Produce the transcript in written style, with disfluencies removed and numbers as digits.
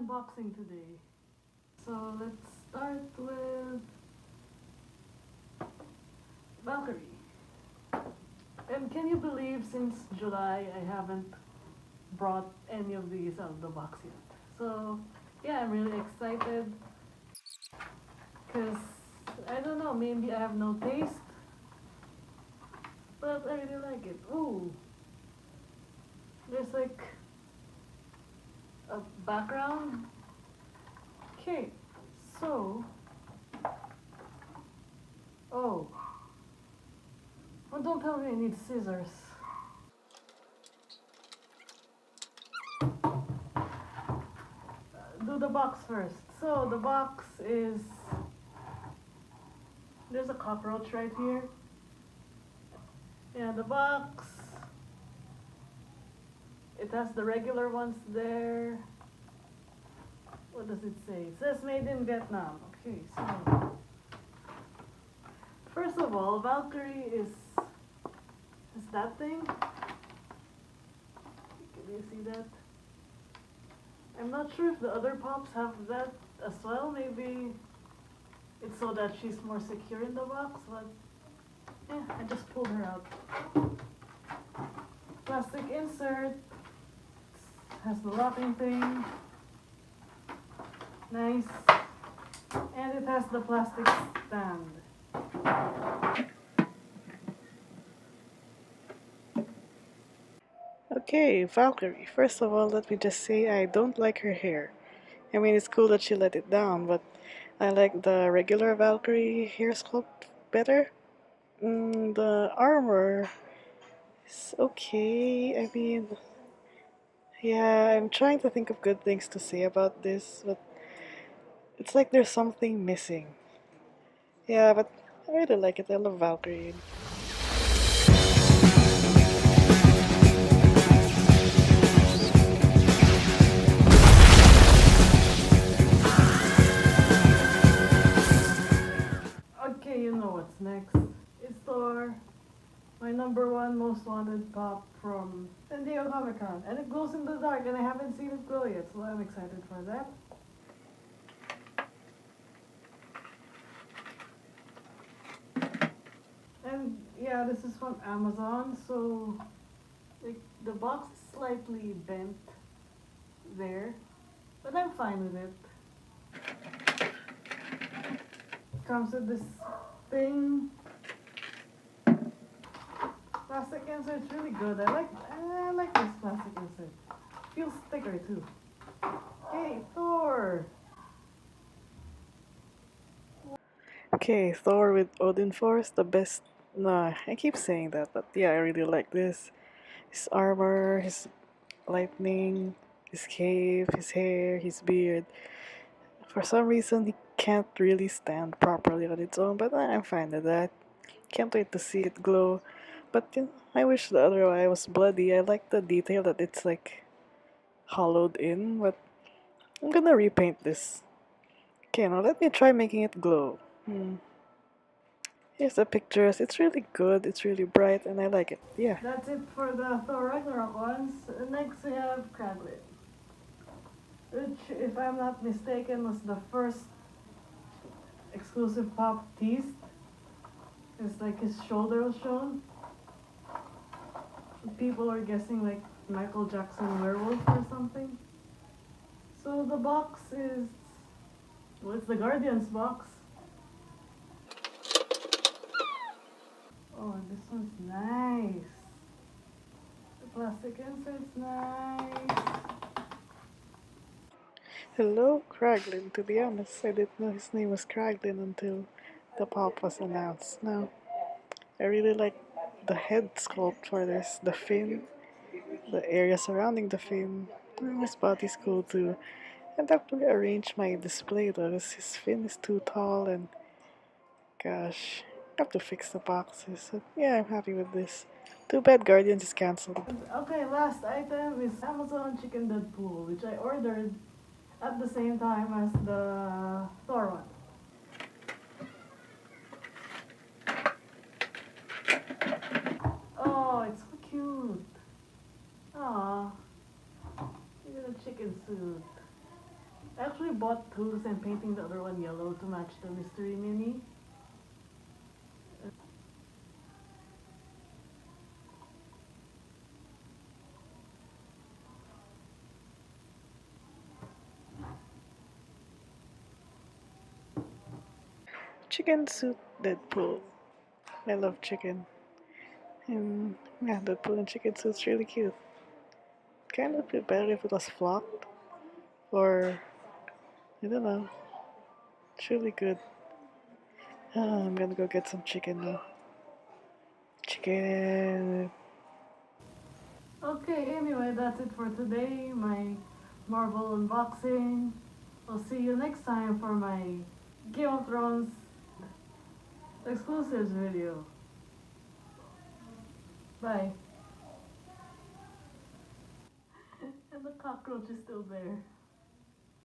unboxing today. So let's start with Valkyrie. And can you believe since July I haven't brought any of these out of the box yet? So yeah, I'm really excited because I don't know, maybe I have no taste, but I really like it. Ooh, there's like a background. Okay, so oh, well, don't tell me I need scissors. Do the box first. So the box is, there's a cockroach right here. Yeah, the box, it has the regular ones there. What does it say? It says made in Vietnam. Okay, so first of all, Valkyrie is that thing. Can you see that? I'm not sure if the other pops have that as well. Maybe it's so that she's more secure in the box, but yeah, I just pulled her out. Plastic insert. Has the locking thing. Nice. And it has the plastic stand. Okay, Valkyrie. First of all, let me just say I don't like her hair. I mean, it's cool that she let it down, but I like the regular Valkyrie hair sculpt better. The armor is okay. I mean, yeah, I'm trying to think of good things to say about this, but it's like there's something missing. Yeah, but I really like it. I love Valkyrie. Okay, you know what's next. It's Thor, my #1 most wanted pop from San Diego Comic Con. And it glows in the dark, and I haven't seen it glow yet, so I'm excited for that. And yeah, this is from Amazon, so like the box is slightly bent there, but I'm fine with it. Comes with this thing. Plastic insert's really good. I like this plastic insert. Feels thicker too. Hey, Thor! Okay, Thor with Odin Force, the best. No, I keep saying that, but yeah, I really like this. His armor, his lightning, his cape, his hair, his beard. For some reason, he can't really stand properly on its own, but I'm fine with that. Can't wait to see it glow. But I wish the other eye was bloody. I like the detail that it's like hollowed in, but I'm gonna repaint this. Okay, now let me try making it glow. Here's the pictures. It's really good. It's really bright, and I like it. Yeah. That's it for the Thor Ragnarok ones. Next we have Kraglin, which, if I'm not mistaken, was the first exclusive pop teased. It's like his shoulder was shown. People are guessing like Michael Jackson werewolf or something. So the box is, well, it's the Guardians box. Oh, this one's nice. The plastic insert's nice. Hello, Kraglin. To be honest, I didn't know his name was Kraglin until the pop was announced. Now, I really like the head sculpt for this, the fin, the area surrounding the fin. His body's cool too. I'd have to rearrange my display though, 'cause his fin is too tall and gosh, I have to fix the boxes. So, yeah, I'm happy with this. Too bad Guardians is cancelled. Okay, last item is Amazon Chicken Deadpool, which I ordered at the same time as the Thor one. Oh, it's so cute. Aw, even a chicken suit. I actually bought two because I'm painting the other one yellow to match the mystery mini. Chicken suit Deadpool. I love chicken. And yeah, Deadpool and chicken suit's really cute. Kind of feel better if it was flocked. Or, I don't know. It's really good. I'm gonna go get some chicken now. Chicken. Okay, anyway, that's it for today. My Marvel unboxing. I'll see you next time for my Game of Thrones exclusives video. Bye. And the cockroach is still there.